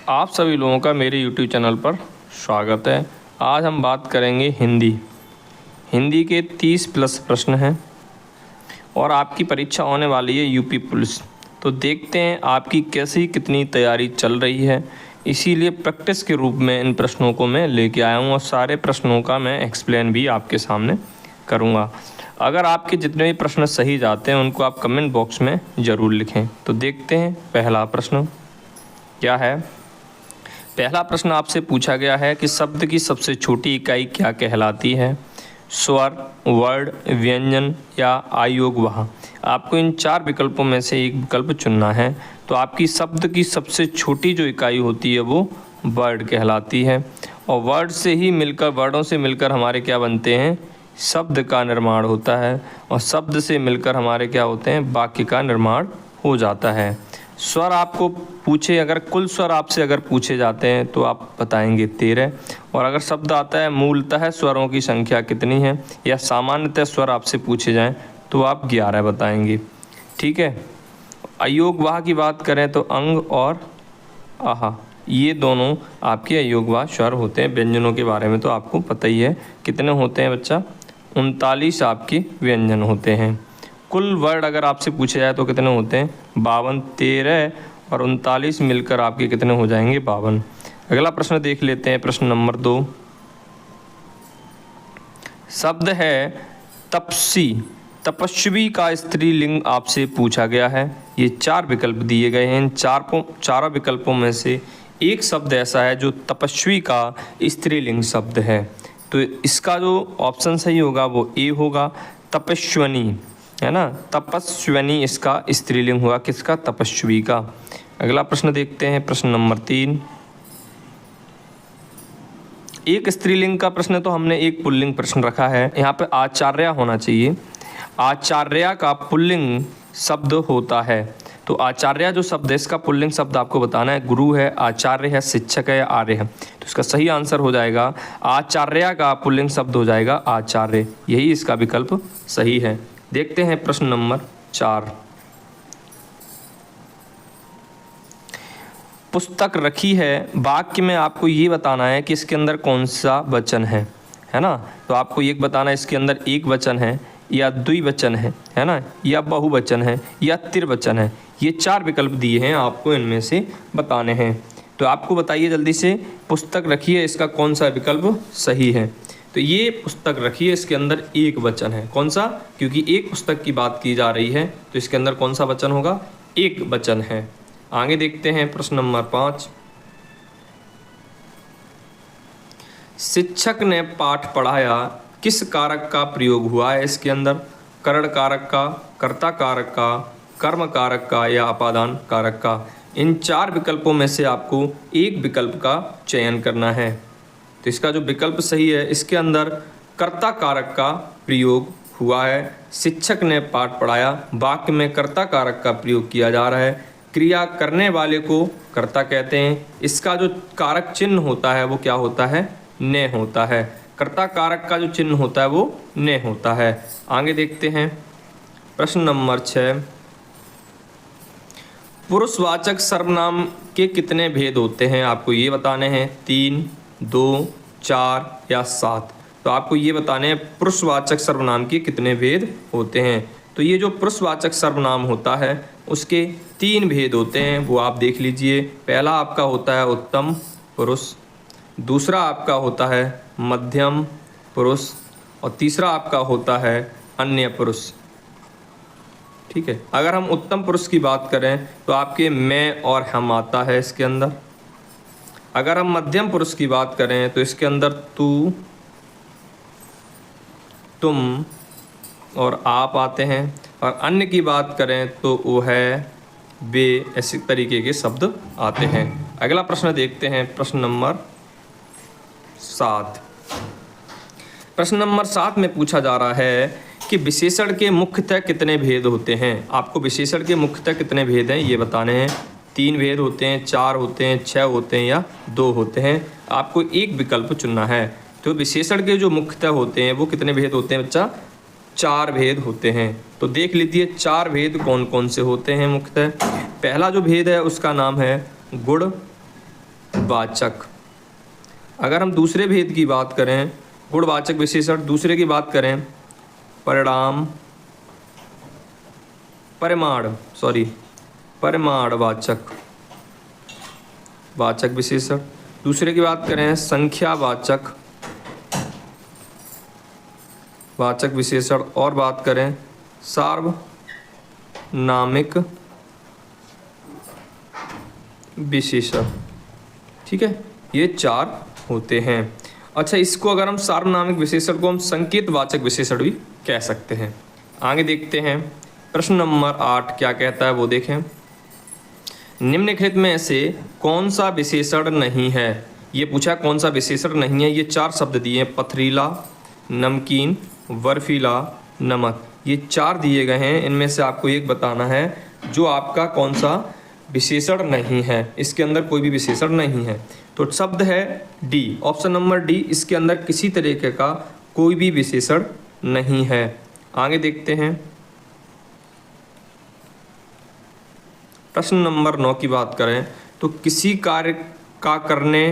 आप सभी लोगों का मेरे YouTube चैनल पर स्वागत है। आज हम बात करेंगे हिंदी के 30 प्लस प्रश्न हैं और आपकी परीक्षा होने वाली है यूपी पुलिस। तो देखते हैं आपकी कैसी कितनी तैयारी चल रही है। इसीलिए प्रैक्टिस के रूप में इन प्रश्नों को मैं लेके आया हूँ और सारे प्रश्नों का मैं एक्सप्लेन भी आपके सामने करूँगा। अगर आपके जितने भी प्रश्न सही जाते हैं उनको आप कमेंट बॉक्स में ज़रूर लिखें। तो देखते हैं पहला प्रश्न क्या है। पहला प्रश्न आपसे पूछा गया है कि शब्द की सबसे छोटी इकाई क्या कहलाती है? स्वर, वर्ड, व्यंजन या आयोगवाह। आपको इन चार विकल्पों में से एक विकल्प चुनना है। तो आपकी शब्द की सबसे छोटी जो इकाई होती है वो वर्ड कहलाती है और वर्डों से मिलकर हमारे क्या बनते हैं? शब्द का निर्माण होता है और शब्द से मिलकर हमारे क्या होते हैं? वाक्य का निर्माण हो जाता है। स्वर आपको पूछे, अगर कुल स्वर आपसे अगर पूछे जाते हैं तो आप बताएंगे 13। और अगर शब्द आता है मूलतः स्वरों की संख्या कितनी है या सामान्यतः स्वर आपसे पूछे जाएं तो आप 11 बताएंगे। ठीक है। अयोगवाह की बात करें तो अंग और आहा, ये दोनों आपके अयोगवाह स्वर होते हैं। व्यंजनों के बारे में तो आपको पता ही है कितने होते हैं बच्चा? 39 आपके व्यंजन होते हैं। कुल वर्ड अगर आपसे पूछे जाए तो कितने होते हैं? 52। 13 और 39 मिलकर आपके कितने हो जाएंगे? 52। अगला प्रश्न देख लेते हैं, प्रश्न नंबर 2। शब्द है तपस्वी का स्त्रीलिंग आपसे पूछा गया है। ये चार विकल्प दिए गए हैं। इन चारों विकल्पों में से एक शब्द ऐसा है जो तपस्वी का स्त्रीलिंग शब्द है। तो इसका जो ऑप्शन सही होगा वो ए होगा, तपस्विनी, है ना। तपस्विनी इसका स्त्रीलिंग हुआ, किसका? तपस्वी का। अगला प्रश्न देखते हैं, प्रश्न नंबर 3। एक स्त्रीलिंग का प्रश्न तो हमने एक पुल्लिंग प्रश्न रखा है। यहाँ पे आचार्य होना चाहिए। आचार्य का पुल्लिंग शब्द होता है। तो आचार्य जो शब्द है इसका पुल्लिंग शब्द आपको बताना है। गुरु है, आचार्य है, शिक्षक है या आर्य है। तो इसका सही आंसर हो जाएगा आचार्य का पुल्लिंग शब्द हो जाएगा आचार्य। यही इसका विकल्प सही है। देखते हैं प्रश्न नंबर 4। पुस्तक रखी है, वाक्य में आपको ये बताना है कि इसके अंदर कौन सा वचन है ना। तो आपको ये बताना है इसके अंदर एक वचन है या द्विवचन है ना, या बहुवचन है या त्रिवचन है। ये चार विकल्प दिए हैं, आपको इनमें से बताने हैं। तो आपको बताइए जल्दी से, पुस्तक रखी है इसका कौन सा विकल्प सही है? तो ये पुस्तक रखी है, इसके अंदर एक वचन है। कौन सा? क्योंकि एक पुस्तक की बात की जा रही है तो इसके अंदर कौन सा वचन होगा? एक वचन है। आगे देखते हैं, प्रश्न नंबर 5। शिक्षक ने पाठ पढ़ाया, किस कारक का प्रयोग हुआ है इसके अंदर? करण कारक का, कर्ता कारक का, कर्म कारक का या अपादान कारक का। इन चार विकल्पों में से आपको एक विकल्प का चयन करना है। तो इसका जो विकल्प सही है, इसके अंदर कर्ता कारक का प्रयोग हुआ है। शिक्षक ने पाठ पढ़ाया, वाक्य में कर्ता कारक का प्रयोग किया जा रहा है। क्रिया करने वाले को कर्ता कहते हैं। इसका जो कारक चिन्ह होता है वो क्या होता है? ने होता है। कर्ता कारक का जो चिन्ह होता है वो ने होता है। आगे देखते हैं, प्रश्न नंबर 6। पुरुषवाचक सर्वनाम के कितने भेद होते हैं? आपको ये बताने हैं। 3, 2, 4 या 7। तो आपको ये बताने हैं पुरुषवाचक सर्वनाम के कितने भेद होते हैं। तो ये जो पुरुषवाचक सर्वनाम होता है उसके 3 भेद होते हैं, वो आप देख लीजिए। पहला आपका होता है उत्तम पुरुष, दूसरा आपका होता है मध्यम पुरुष और तीसरा आपका होता है अन्य पुरुष। ठीक है। अगर हम उत्तम पुरुष की बात करें तो आपके मैं और हम आता है इसके अंदर। अगर हम मध्यम पुरुष की बात करें तो इसके अंदर तू, तुम और आप आते हैं। और अन्य की बात करें तो वो है, वे, ऐसे तरीके के शब्द आते हैं। अगला प्रश्न देखते हैं, प्रश्न नंबर 7। प्रश्न नंबर 7 में पूछा जा रहा है कि विशेषण के मुख्यतः कितने भेद होते हैं? आपको विशेषण के मुख्यतः कितने भेद हैं ये बताने हैं। 3 भेद होते हैं, 4 होते हैं, 6 होते हैं या 2 होते हैं। आपको एक विकल्प चुनना है। तो विशेषण के जो मुख्यतः होते हैं वो कितने भेद होते हैं बच्चा? 4 भेद होते हैं। तो देख लीजिए 4 भेद कौन कौन से होते हैं मुख्यतः। पहला जो भेद है उसका नाम है गुण, वाचक। अगर हम दूसरे भेद की बात करें, गुणवाचक विशेषण, दूसरे की बात करें, परिणाम, परिमाणवाचक वाचक विशेषण। दूसरे की बात करें, संख्यावाचक वाचक विशेषण। और बात करें सार्वनामिक विशेषण। ठीक है, ये 4 होते हैं। अच्छा, इसको अगर हम सार्वनामिक विशेषण को हम संकेतवाचक विशेषण भी कह सकते हैं। आगे देखते हैं, प्रश्न नंबर 8 क्या कहता है वो देखें। निम्नलिखित में से कौन सा विशेषण नहीं है? ये पूछा कौन सा विशेषण नहीं है। ये 4 शब्द दिए हैं, पथरीला, नमकीन, बर्फीला, नमक। ये 4 दिए गए हैं, इनमें से आपको एक बताना है जो आपका कौन सा विशेषण नहीं है। इसके अंदर कोई भी विशेषण नहीं है। तो शब्द है डी, ऑप्शन नंबर डी, इसके अंदर किसी तरीके का कोई भी विशेषण नहीं है। आगे देखते हैं, प्रश्न नंबर 9 की बात करें तो किसी कार्य का करने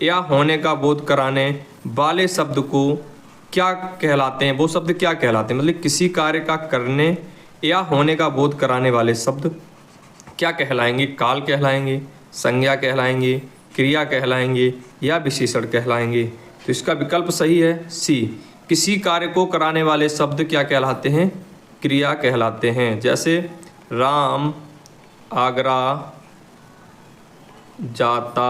या होने का बोध कराने वाले शब्द को क्या कहलाते हैं? वो शब्द क्या कहलाते हैं? मतलब किसी कार्य का करने या होने का बोध कराने वाले शब्द क्या कहलाएंगे? काल कहलाएंगे, संज्ञा कहलाएंगे, क्रिया कहलाएंगे या विशेषण कहलाएंगे? तो इसका विकल्प सही है सी, किसी कार्य को कराने वाले शब्द क्या कहलाते हैं? क्रिया कहलाते हैं। जैसे राम आगरा जाता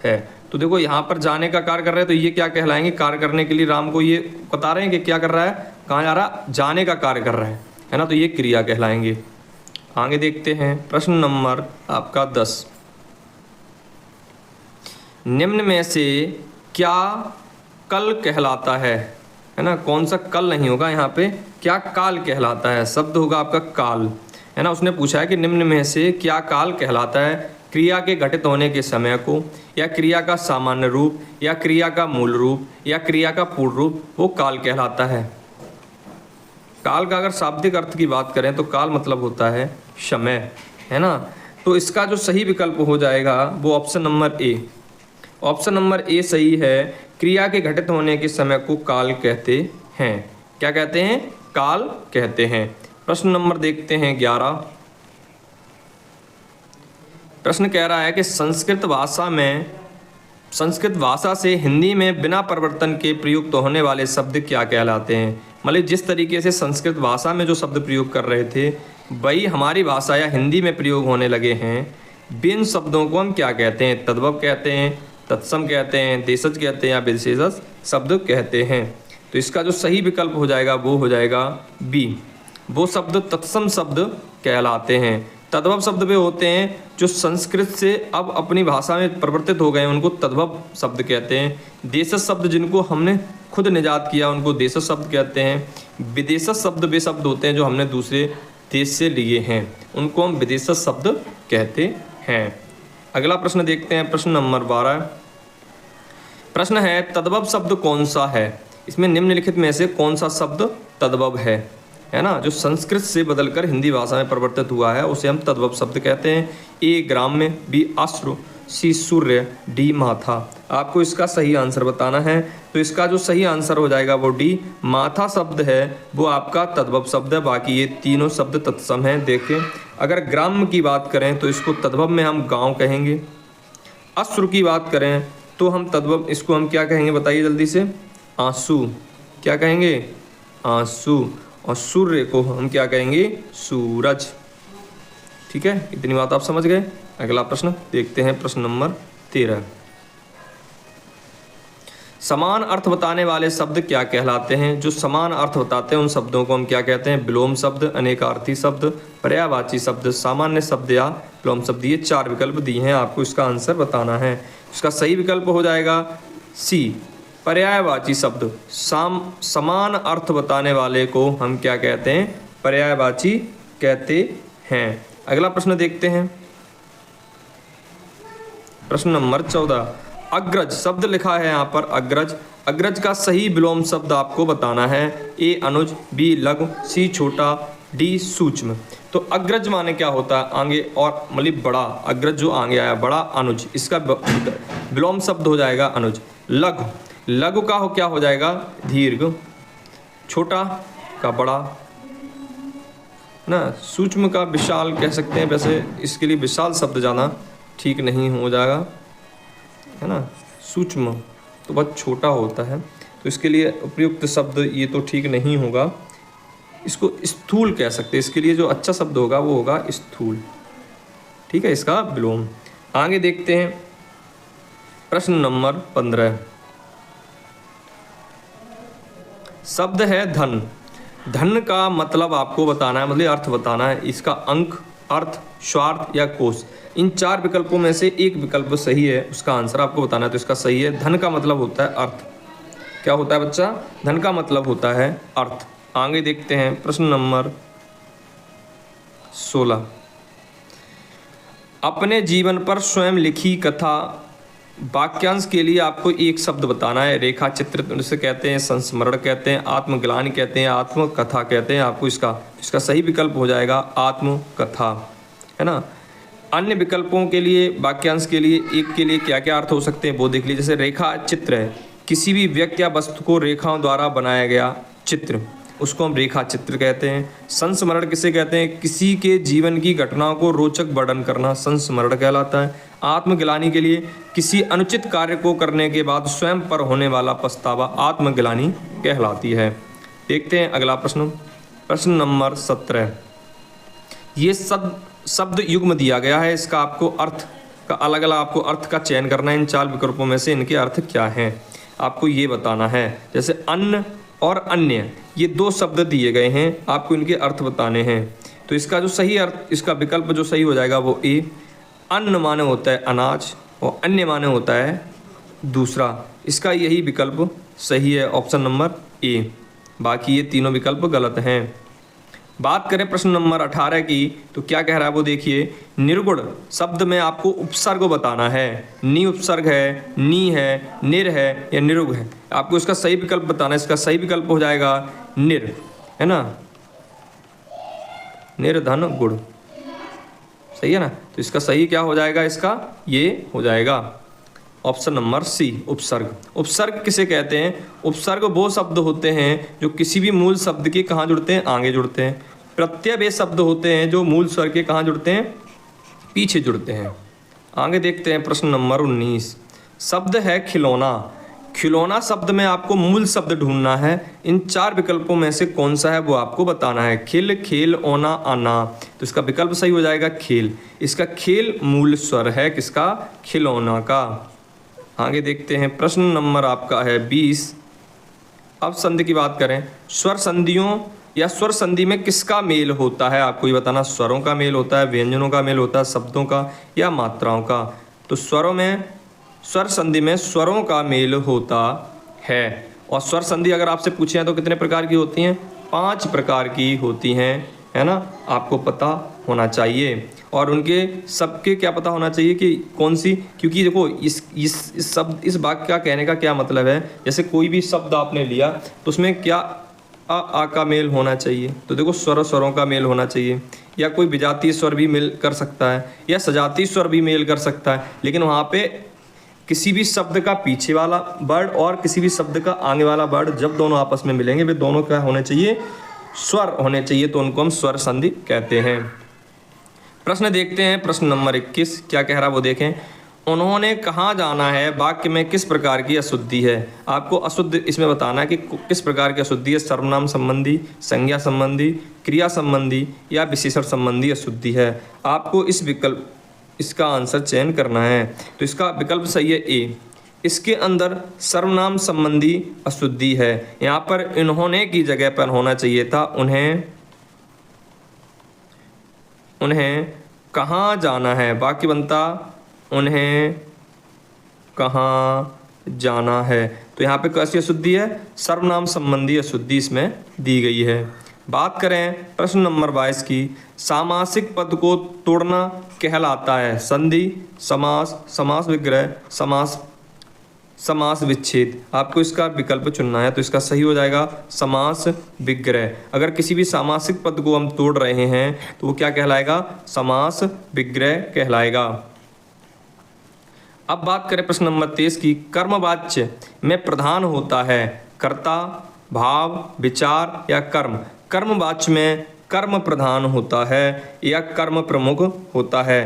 है, तो देखो यहाँ पर जाने का कार्य कर रहे हैं, तो ये क्या कहलाएंगे? कार्य करने के लिए राम को ये बता रहे हैं कि क्या कर रहा है, कहाँ जा रहा है, जाने का कार्य कर रहा है ना, तो ये क्रिया कहलाएंगे। आगे देखते हैं, प्रश्न नंबर आपका 10, निम्न में से क्या कल कहलाता है ना? कौन सा कल नहीं होगा यहाँ पे, क्या काल कहलाता है? शब्द होगा आपका काल, है ना। उसने पूछा है कि निम्न में से क्या काल कहलाता है? क्रिया के घटित होने के समय को, या क्रिया का सामान्य रूप, या क्रिया का मूल रूप, या क्रिया का पूर्ण रूप, वो काल कहलाता है। काल का अगर शाब्दिक अर्थ की बात करें तो काल मतलब होता है समय, है ना। तो इसका जो सही विकल्प हो जाएगा वो option number A. Option number A सही है, क्रिया के घटित होने के समय को काल कहते हैं। क्या कहते हैं? काल कहते हैं। प्रश्न नंबर देखते हैं 11। प्रश्न कह रहा है कि संस्कृत भाषा से हिंदी में बिना परिवर्तन के प्रयुक्त होने वाले शब्द क्या कहलाते हैं? मतलब जिस तरीके से संस्कृत भाषा में जो शब्द प्रयोग कर रहे थे वही हमारी भाषा या हिंदी में प्रयोग होने लगे हैं। बिन शब्दों को हम क्या कहते हैं? तद्भव कहते हैं, तत्सम कहते हैं, देशज कहते हैं या विशेषज शब्द कहते हैं। तो इसका जो सही विकल्प हो जाएगा वो हो जाएगा बी, वो शब्द तत्सम शब्द कहलाते हैं। तद्भव शब्द वे होते हैं जो संस्कृत से अब अपनी भाषा में परिवर्तित हो गए हैं, उनको तद्भव शब्द कहते हैं। देशज शब्द जिनको हमने खुद निजात किया उनको देशज शब्द कहते हैं। विदेशज शब्द वे शब्द होते हैं जो हमने दूसरे देश से लिए हैं, उनको हम विदेशज शब्द कहते हैं। अगला प्रश्न देखते हैं, प्रश्न नंबर 12। प्रश्न है तद्भव शब्द कौन सा है? इसमें निम्नलिखित में से कौन सा शब्द तद्भव है ना, जो संस्कृत से बदलकर हिंदी भाषा में परिवर्तित हुआ है उसे हम तद्भव शब्द कहते हैं। ए ग्राम्य, बी अश्रु, सी सूर्य, डी माथा। आपको इसका सही आंसर बताना है। तो इसका जो सही आंसर हो जाएगा वो डी, माथा शब्द है वो आपका तद्भव शब्द है। बाकी ये तीनों शब्द तत्सम हैं। देखें, अगर ग्राम्य की बात करें तो इसको तद्भव में हम गांव कहेंगे। अश्रु की बात करें तो हम तद्भव इसको हम क्या कहेंगे बताइए जल्दी से? आंसू। क्या कहेंगे? आंसू। और सूर्य को हम क्या कहेंगे? सूरज। ठीक है, इतनी बात आप समझ गए। अगला प्रश्न देखते हैं, प्रश्न नंबर 13। समान अर्थ बताने वाले शब्द क्या कहलाते हैं? जो समान अर्थ बताते हैं उन शब्दों को हम क्या कहते हैं? विलोम शब्द, अनेकार्थी शब्द, पर्यायवाची शब्द, सामान्य शब्द या विलोम शब्द। ये 4 विकल्प दिए हैं, आपको इसका आंसर बताना है। इसका सही विकल्प हो जाएगा सी, पर्यायवाची शब्द। समान अर्थ बताने वाले को हम क्या कहते हैं? पर्यायवाची कहते हैं। अगला प्रश्न देखते हैं, प्रश्न नंबर 14। अग्रज शब्द लिखा है यहाँ पर, अग्रज। अग्रज का सही विलोम शब्द आपको बताना है। ए अनुज, बी लघु, सी छोटा, डी सूक्ष्म। तो अग्रज माने क्या होता है, आगे और मतलब बड़ा, अग्रज जो आगे आया बड़ा, अनुज, इसका विलोम शब्द हो जाएगा अनुज। लघु, लघु का हो क्या हो जाएगा, दीर्घ, छोटा का बड़ा ना, सूक्ष्म का विशाल कह सकते हैं, वैसे इसके लिए विशाल शब्द ज़्यादा ठीक नहीं हो जाएगा, है ना। सूक्ष्म तो बहुत छोटा होता है, तो इसके लिए उपयुक्त शब्द ये तो ठीक नहीं होगा, इसको स्थूल कह सकते हैं। इसके लिए जो अच्छा शब्द होगा वो होगा स्थूल, ठीक है, इसका विलोम। आगे देखते हैं प्रश्न नंबर 15। शब्द है धन। धन का मतलब आपको बताना है, मतलब अर्थ बताना है, इसका अंक, अर्थ, स्वार्थ या कोश, इन 4 विकल्पों में से एक विकल्प सही है, उसका आंसर आपको बताना है। तो इसका सही है, धन का मतलब होता है अर्थ। क्या होता है बच्चा, धन का मतलब होता है अर्थ। आगे देखते हैं प्रश्न नंबर 16। अपने जीवन पर स्वयं लिखी कथा वाक्यांश के लिए आपको एक शब्द बताना है। रेखा चित्र उसे कहते हैं, संस्मरण कहते हैं, आत्मग्लानि कहते हैं, आत्मकथा कहते हैं। आपको इसका सही विकल्प हो जाएगा आत्मकथा, है ना। अन्य विकल्पों के लिए, वाक्यांश के लिए एक के लिए क्या क्या अर्थ हो सकते हैं वो देख लीजिए। जैसे रेखा चित्र है, किसी भी व्यक्ति या वस्तु को रेखाओं द्वारा बनाया गया चित्र, उसको हम रेखा चित्र कहते हैं। संस्मरण किसे कहते हैं, किसी के जीवन की घटनाओं को रोचक वर्णन करना संस्मरण कहलाता है। आत्मग्लानि के लिए किसी अनुचित कार्य को करने के बाद स्वयं पर होने वाला पछतावा आत्मग्लानि कहलाती है। देखते हैं अगला प्रश्न, प्रश्न नंबर 17। ये शब्द युग्म दिया गया है, इसका आपको अर्थ का अलग अलग आपको अर्थ का चयन करना है। इन 4 विकल्पों में से इनके अर्थ क्या हैं आपको ये बताना है। जैसे अन्न और अन्य, ये 2 शब्द दिए गए हैं, आपको इनके अर्थ बताने हैं। तो इसका जो सही अर्थ, इसका विकल्प जो सही हो जाएगा वो ए। अन्न माने होता है अनाज और अन्य माने होता है दूसरा, इसका यही विकल्प सही है, ऑप्शन नंबर ए। बाकी ये तीनों विकल्प गलत हैं। बात करें प्रश्न नंबर 18 की, तो क्या कह रहा है वो देखिए। निर्गुण शब्द में आपको उपसर्ग बताना है। नी उपसर्ग है, नी है, निर है या निरुग है, आपको इसका सही विकल्प बताना है। इसका सही विकल्प हो जाएगा निर, है ना, निर्धन गुण, सही है ना। तो इसका सही क्या हो जाएगा, इसका ये हो जाएगा ऑप्शन नंबर सी, उपसर्ग। उपसर्ग किसे कहते हैं, उपसर्ग वो शब्द होते हैं जो किसी भी मूल शब्द के कहाँ जुड़ते हैं, आगे जुड़ते हैं। प्रत्यय वे शब्द होते हैं जो मूल स्वर के कहाँ जुड़ते हैं, पीछे जुड़ते हैं। आगे देखते हैं प्रश्न नंबर 19। शब्द है खिलौना। खिलौना शब्द में आपको मूल शब्द ढूंढना है। इन 4 विकल्पों में से कौन सा है वो आपको बताना है। खिल, खेल, ओना, आना, तो इसका विकल्प सही हो जाएगा खेल। इसका खेल मूल स्वर है किसका, खिलौना का। आगे देखते हैं प्रश्न नंबर आपका है 20। अब संधि की बात करें, स्वर संधियों या स्वर संधि में किसका मेल होता है, आपको ये बताना। स्वरों का मेल होता है, व्यंजनों का मेल होता है, शब्दों का या मात्राओं का। तो स्वरों में, स्वर संधि में स्वरों का मेल होता है। और स्वर संधि अगर आपसे पूछे हैं तो कितने प्रकार की होती हैं, 5 प्रकार की होती हैं, है ना, आपको पता होना चाहिए। और उनके सबके क्या पता होना चाहिए कि कौन सी, क्योंकि देखो इस शब्द, इस वाक्य का कहने का क्या मतलब है। जैसे कोई भी शब्द आपने लिया तो उसमें क्या आ का मेल होना चाहिए, तो देखो स्वरों का मेल होना चाहिए, या कोई विजातीय स्वर भी मेल कर सकता है या सजातीय स्वर भी मेल कर सकता है। लेकिन वहाँ पे किसी भी शब्द का पीछे वाला वर्ड और किसी भी शब्द का आगे वाला वर्ड जब दोनों आपस में मिलेंगे वे दोनों क्या होने चाहिए, स्वर होने चाहिए, तो उनको हम स्वर संधि कहते हैं। प्रश्न देखते हैं प्रश्न नंबर 21, क्या कह रहा है वो देखें। उन्होंने कहाँ जाना है वाक्य में किस प्रकार की अशुद्धि है, आपको अशुद्ध इसमें बताना है कि किस प्रकार की अशुद्धि है। सर्वनाम संबंधी, संज्ञा संबंधी, क्रिया संबंधी या विशेषण संबंधी अशुद्धि है। आपको इस विकल्प, इसका आंसर चयन करना है। तो इसका विकल्प सही है ए। इसके अंदर सर्वनाम संबंधी अशुद्धि है। यहाँ पर इन्होंने की जगह पर होना चाहिए था उन्हें कहाँ जाना है, वाक्य बनता उन्हें कहाँ जाना है। तो यहाँ पे कैसी अशुद्धि है, सर्वनाम संबंधी अशुद्धि इसमें दी गई है। बात करें प्रश्न नंबर 22 की, सामासिक पद को तोड़ना कहलाता है संधि, समास, समास विग्रह, समास समास विच्छेद, आपको इसका विकल्प चुनना है। तो इसका सही हो जाएगा समास विग्रह। अगर किसी भी सामासिक पद को हम तोड़ रहे हैं तो वो क्या कहलाएगा? समास विग्रह कहलाएगा। अब बात करें प्रश्न नंबर 23 की। कर्मवाच्य में प्रधान होता है कर्ता, भाव, विचार या कर्म। कर्मवाच्य में कर्म प्रधान होता है या कर्म प्रमुख होता है।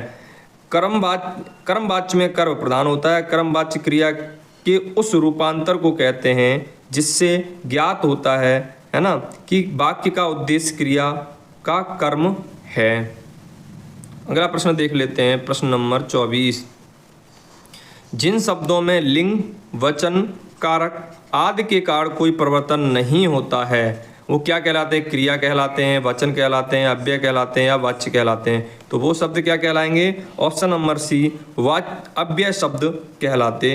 कर्मवाच्य में कर्म प्रधान होता है। कर्मवाच्य क्रिया के उस रूपांतर को कहते हैं जिससे ज्ञात होता है ना, कि वाक्य का उद्देश्य क्रिया का कर्म है। अगला प्रश्न देख लेते हैं, प्रश्न नंबर 24। जिन शब्दों में लिंग, वचन, कारक आदि के कारण कोई परिवर्तन नहीं होता है वो क्या कहलाते हैं? क्रिया कहलाते हैं, वचन कहलाते हैं, अव्यय कहलाते हैं या वाच्य कहलाते हैं। तो वो शब्द क्या कहलाएंगे? ऑप्शन नंबर सी, अव्यय शब्द कहलाते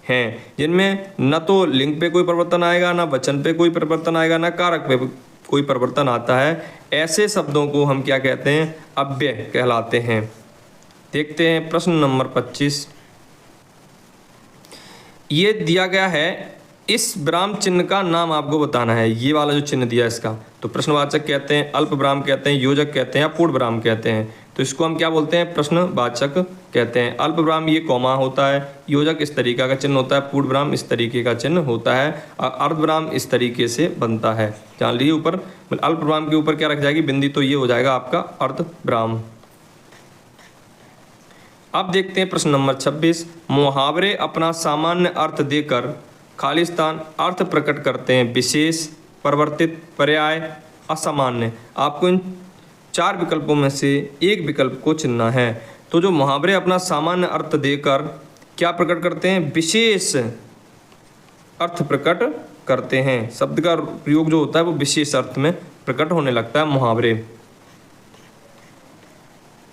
हैं, जिनमें न तो लिंग पे कोई परिवर्तन आएगा, ना वचन पे कोई परिवर्तन आएगा, ना कारक पे कोई परिवर्तन आता है। ऐसे शब्दों को हम क्या कहते हैं? अव्यय कहलाते हैं। देखते हैं प्रश्न नंबर 25। ये दिया गया है, इस विराम चिन्ह का नाम आपको बताना है। ये वाला जो चिन्ह दिया है इसका, तो प्रश्नवाचक कहते हैं, अल्प विराम कहते हैं, योजक कहते हैं या पूर्ण विराम कहते हैं। तो इसको हम क्या बोलते हैं? प्रश्नवाचक कहते हैं। अल्प विराम ये कॉमा होता है, योजक इस तरीका का चिन्ह होता है, पूर्ण विराम इस तरीके का चिन्ह होता है और अर्धविराम इस तरीके से बनता है। जान लीजिए ऊपर अल्प विराम के ऊपर क्या रख जाएगी? बिंदी। तो ये हो जाएगा आपका अर्धविराम। अब देखते हैं प्रश्न नंबर 26। मुहावरे अपना सामान्य अर्थ देकर खाली स्थान अर्थ प्रकट करते हैं। विशेष, परिवर्तित, पर्याय, असामान्य। आपको इन 4 विकल्पों में से एक विकल्प को चुनना है। तो जो मुहावरे अपना सामान्य अर्थ देकर क्या प्रकट करते हैं? विशेष अर्थ प्रकट करते हैं। शब्द का प्रयोग जो होता है वो विशेष अर्थ में प्रकट होने लगता है मुहावरे।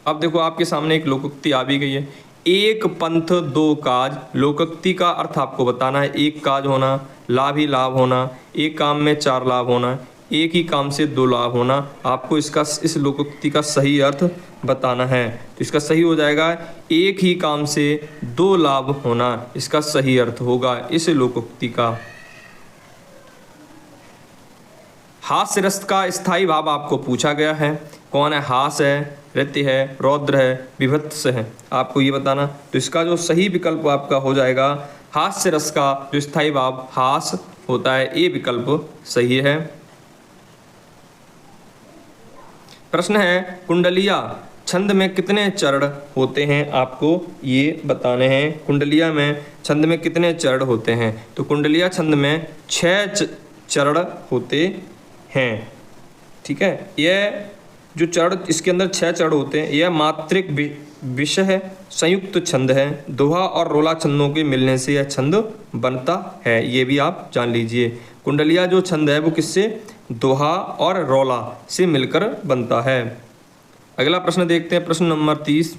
अब देखो आपके सामने एक लोकोक्ति आ भी गई है। एक पंथ दो काज। लोकोक्ति का अर्थ आपको बताना है। एक काज होना, लाभ ही लाभ होना, एक काम में 4 लाभ होना, एक ही काम से 2 लाभ होना। आपको इस लोकोक्ति का सही अर्थ बताना है। तो इसका सही हो जाएगा एक ही काम से 2 लाभ होना। इसका सही अर्थ होगा इस लोकोक्ति का। हास्य रस का स्थायी भाव आपको पूछा गया है। कौन है? हास है, रति है, रौद्र है, विभत्स है। आपको ये बताना। तो इसका जो सही विकल्प आपका हो जाएगा हास्य रस का जो स्थायी भाव हास होता है, ये विकल्प सही है। प्रश्न है, कुंडलिया छंद में कितने चरण होते हैं? आपको ये बताने हैं। कुंडलिया में छंद में कितने चरण होते हैं? तो कुंडलिया छंद में 6 चरण होते हैं। ठीक है, यह जो चरण इसके अंदर 6 चरण होते हैं, यह मात्रिक विषय है, संयुक्त छंद है। दोहा और रोला छंदों के मिलने से यह छंद बनता है। ये भी आप जान लीजिए। कुंडलिया जो छंद है वो किससे? दोहा और रोला से मिलकर बनता है। अगला प्रश्न देखते हैं, प्रश्न नंबर 30।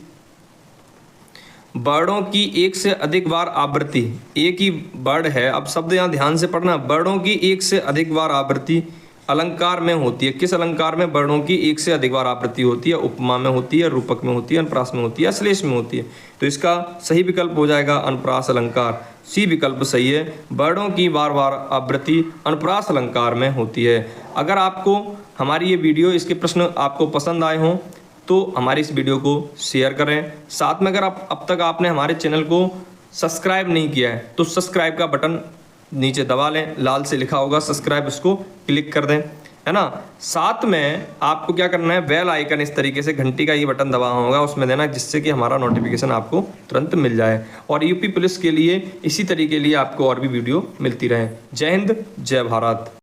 वर्णों की एक से अधिक बार आवृत्ति। एक ही वर्ड है, अब शब्द यहाँ ध्यान से पढ़ना। वर्णों की एक से अधिक बार आवृत्ति अलंकार में होती है। किस अलंकार में वर्णों की एक से अधिक बार आवृत्ति होती है? उपमा में होती है, रूपक में होती है, अनुप्रास में होती है, श्लेष में होती है। तो इसका सही विकल्प हो जाएगा अनुप्रास अलंकार। सी विकल्प सही है। वर्णों की बार बार आवृत्ति अनुप्रास अलंकार में होती है। अगर आपको हमारी ये वीडियो, इसके प्रश्न आपको पसंद आए हों तो हमारी इस वीडियो को शेयर करें। साथ में अगर अब तक आपने हमारे चैनल को सब्सक्राइब नहीं किया है तो सब्सक्राइब का बटन नीचे दबा लें, लाल से लिखा होगा सब्सक्राइब, उसको क्लिक कर दें, है ना। साथ में आपको क्या करना है, बेल आइकन इस तरीके से घंटी का ये बटन दबा होगा उसमें देना, जिससे कि हमारा नोटिफिकेशन आपको तुरंत मिल जाए और यूपी पुलिस के लिए इसी तरीके के लिए आपको और भी वीडियो मिलती रहे। जय हिंद, जय भारत।